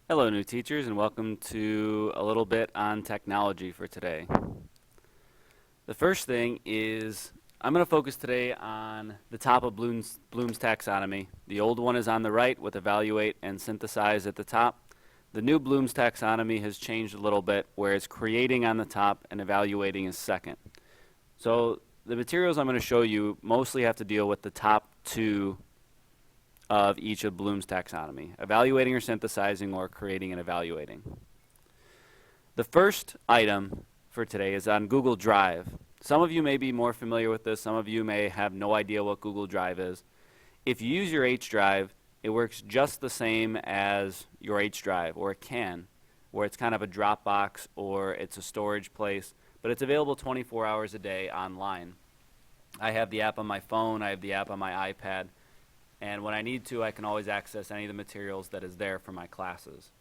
Hello, new teachers, and welcome to a little bit on technology for today. The first thing is I'm going to focus today on the top of Bloom's taxonomy. The old one is on the right with evaluate and synthesize at the top. The new Bloom's taxonomy has changed a little bit, where it's creating on the top and evaluating is second. So the materials I'm going to show you mostly have to deal with the top two of each of Bloom's taxonomy, evaluating or synthesizing, or creating and evaluating. The first item for today is on Google Drive. Some of you may be more familiar with this, some of you may have no idea what Google Drive is. If you use your H drive, it works just the same as your H drive, or it can, where it's kind of a Dropbox or it's a storage place, but it's available 24 hours a day online. I have the app on my phone, I have the app on my iPad, and when I need to, I can always access any of the materials that is there for my classes.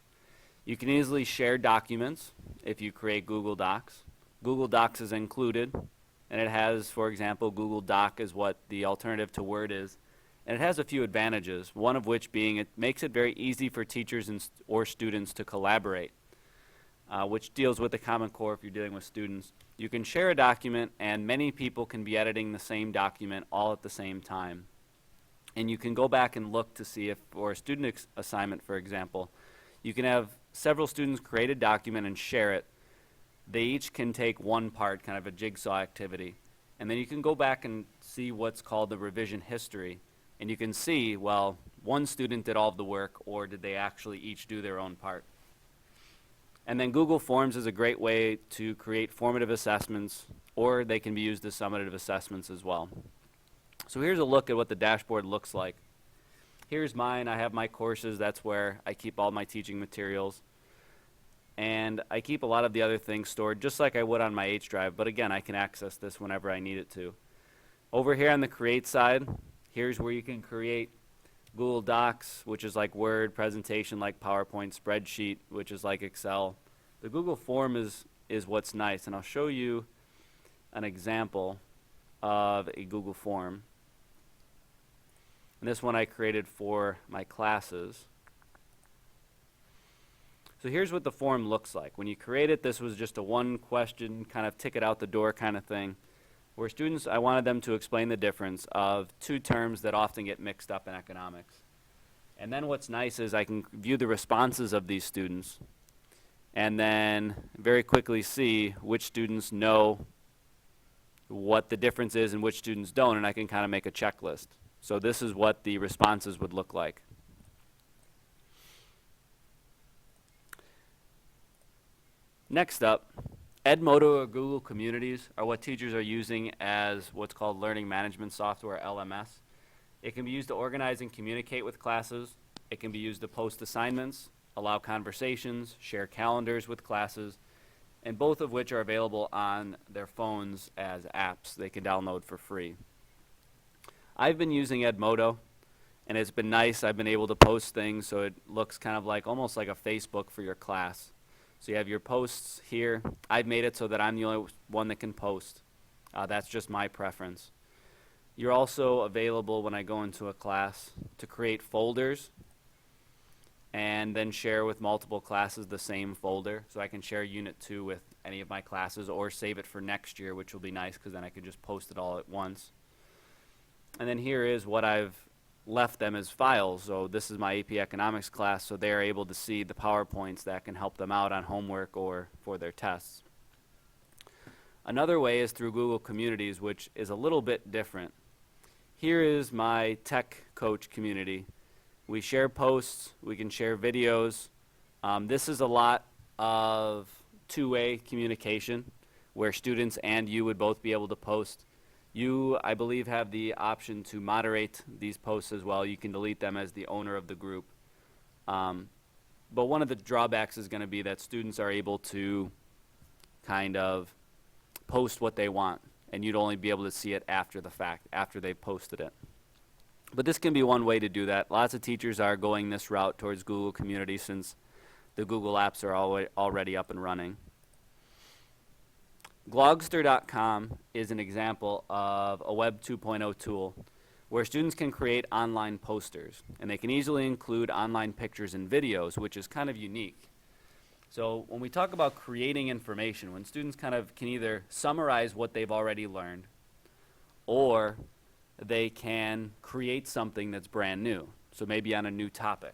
You can easily share documents if you create Google Docs. Google Docs is included, and it has, for example, Google Doc is what the alternative to Word is, and it has a few advantages, one of which being it makes it very easy for teachers or students to collaborate, which deals with the Common Core if you're dealing with students. You can share a document, and many people can be editing the same document all at the same time. And you can go back and look to see if, for a student assignment, for example, you can have several students create a document and share it. They each can take one part, kind of a jigsaw activity. And then you can go back and see what's called the revision history. And you can see, well, one student did all of the work, or did they actually each do their own part? And then Google Forms is a great way to create formative assessments, or they can be used as summative assessments as well. So here's a look at what the dashboard looks like. Here's mine. I have my courses. That's where I keep all my teaching materials. And I keep a lot of the other things stored just like I would on my H drive, but again, I can access this whenever I need it to. Over here on the create side, here's where you can create Google Docs, which is like Word, presentation like PowerPoint, spreadsheet, which is like Excel. The Google Form is what's nice, and I'll show you an example of a Google Form. And this one I created for my classes. So here's what the form looks like. When you create it, this was just a one question, kind of ticket out the door kind of thing, where students, I wanted them to explain the difference of two terms that often get mixed up in economics. And then what's nice is I can view the responses of these students and then very quickly see which students know what the difference is and which students don't, and I can kind of make a checklist. So this is what the responses would look like. Next up, Edmodo or Google Communities are what teachers are using as what's called learning management software, LMS. It can be used to organize and communicate with classes. It can be used to post assignments, allow conversations, share calendars with classes, and both of which are available on their phones as apps they can download for free. I've been using Edmodo, and it's been nice. I've been able to post things so it looks kind of like almost like a Facebook for your class. So you have your posts here. I've made it so that I'm the only one that can post. That's just my preference. You're also available when I go into a class to create folders and then share with multiple classes the same folder. So I can share Unit 2 with any of my classes or save it for next year, which will be nice because then I can just post it all at once. And then here is what I've left them as files. So this is my AP Economics class, so they're able to see the PowerPoints that can help them out on homework or for their tests. Another way is through Google Communities, which is a little bit different. Here is my tech coach community. We share posts, we can share videos. This is a lot of two-way communication where students and you would both be able to post. You, I believe, have the option to moderate these posts as well. You can delete them as the owner of the group. But one of the drawbacks is going to be that students are able to kind of post what they want, and you'd only be able to see it after the fact, after they've posted it. But this can be one way to do that. Lots of teachers are going this route towards Google Community since the Google apps are already up and running. Gloster.com is an example of a Web 2.0 tool where students can create online posters, and they can easily include online pictures and videos, which is kind of unique. So when we talk about creating information, when students kind of can either summarize what they've already learned, or they can create something that's brand new, so maybe on a new topic.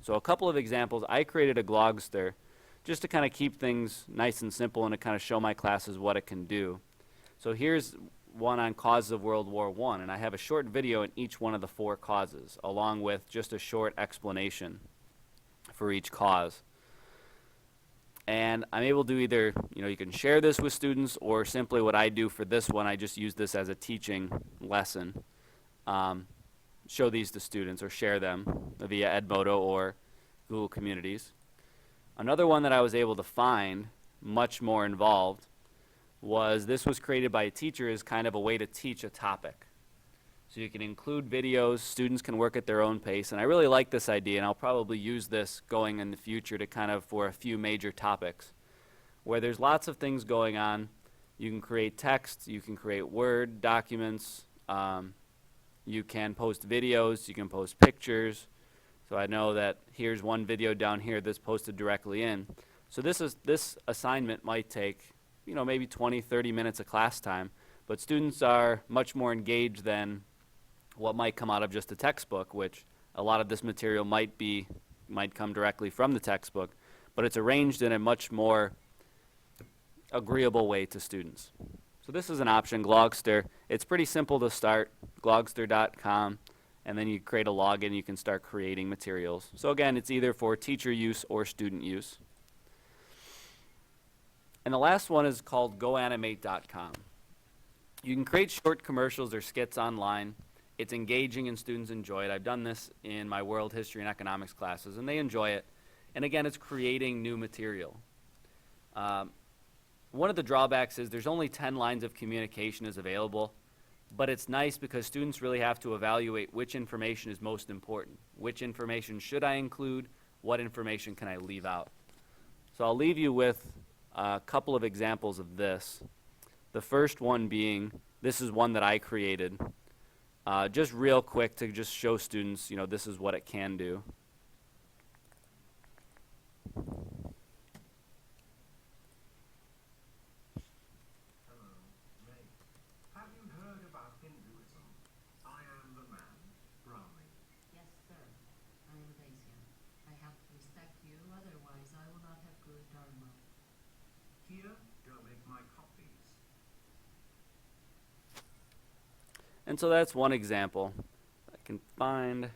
So a couple of examples, I created a Gloster just to kind of keep things nice and simple and to kind of show my classes what it can do. So here's one on causes of World War I, and I have a short video in each one of the 4 causes, along with just a short explanation for each cause. And I'm able to either, you can share this with students, or simply what I do for this one, I just use this as a teaching lesson. Show these to students or share them via Edmodo or Google Communities. Another one that I was able to find, much more involved, was this was created by a teacher as kind of a way to teach a topic. So you can include videos, students can work at their own pace, and I really like this idea, and I'll probably use this going in the future to kind of for a few major topics where there's lots of things going on. You can create text, you can create Word documents, you can post videos, you can post pictures. So I know that here's one video down here that's posted directly in. So this assignment might take, maybe 20, 30 minutes of class time, but students are much more engaged than what might come out of just a textbook, which a lot of this material might come directly from the textbook, but it's arranged in a much more agreeable way to students. So this is an option, Gloster. It's pretty simple to start, glogster.com, and then you create a login, you can start creating materials. So again, it's either for teacher use or student use. And the last one is called GoAnimate.com. You can create short commercials or skits online. It's engaging and students enjoy it. I've done this in my world history and economics classes, and they enjoy it. And again, it's creating new material. One of the drawbacks is there's only 10 lines of communication is available, but it's nice because students really have to evaluate which information is most important. Which information should I include? What information can I leave out? So I'll leave you with a couple of examples of this. The first one being, this is one that I created. Just real quick to just show students, this is what it can do. Hello, mate. Have you heard about Hinduism? I am the man, Brahmin. Yes, sir. I am a Dacian. I have to respect you, otherwise I will not have good dharma. Here, go make my copies. And so that's one example. I can find.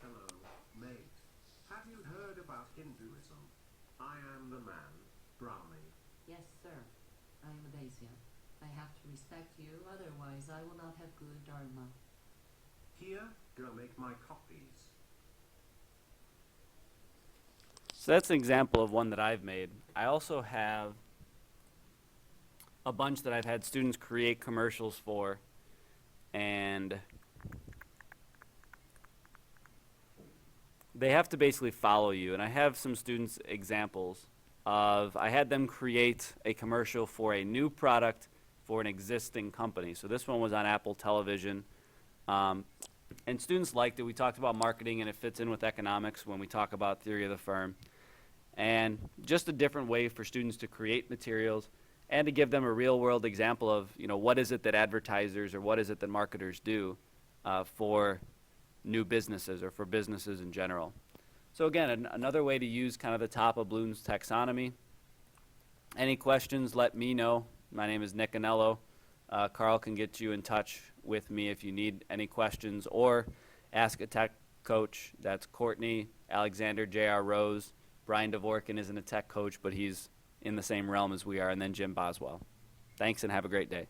Hello, mate. Have you heard about Hinduism? I am the man, Brahmin. Yes, sir. I am a Dacian. I have to respect you, otherwise I will not have good dharma. Here, go make my copies. So that's an example of one that I've made. I also have a bunch that I've had students create commercials for, and they have to basically follow you. And I have some students examples of, I had them create a commercial for a new product for an existing company. So this one was on Apple Television. And students liked it. We talked about marketing, and it fits in with economics when we talk about theory of the firm. And just a different way for students to create materials and to give them a real-world example of, what is it that advertisers or what is it that marketers do for new businesses or for businesses in general. So again, another way to use kind of the top of Bloom's taxonomy. Any questions, let me know. My name is Nick Anello. Carl can get you in touch with me if you need any questions, or ask a tech coach. That's Courtney, Alexander, J.R. Rose. Brian Dvorkin isn't a tech coach, but he's in the same realm as we are, and then Jim Boswell. Thanks and have a great day.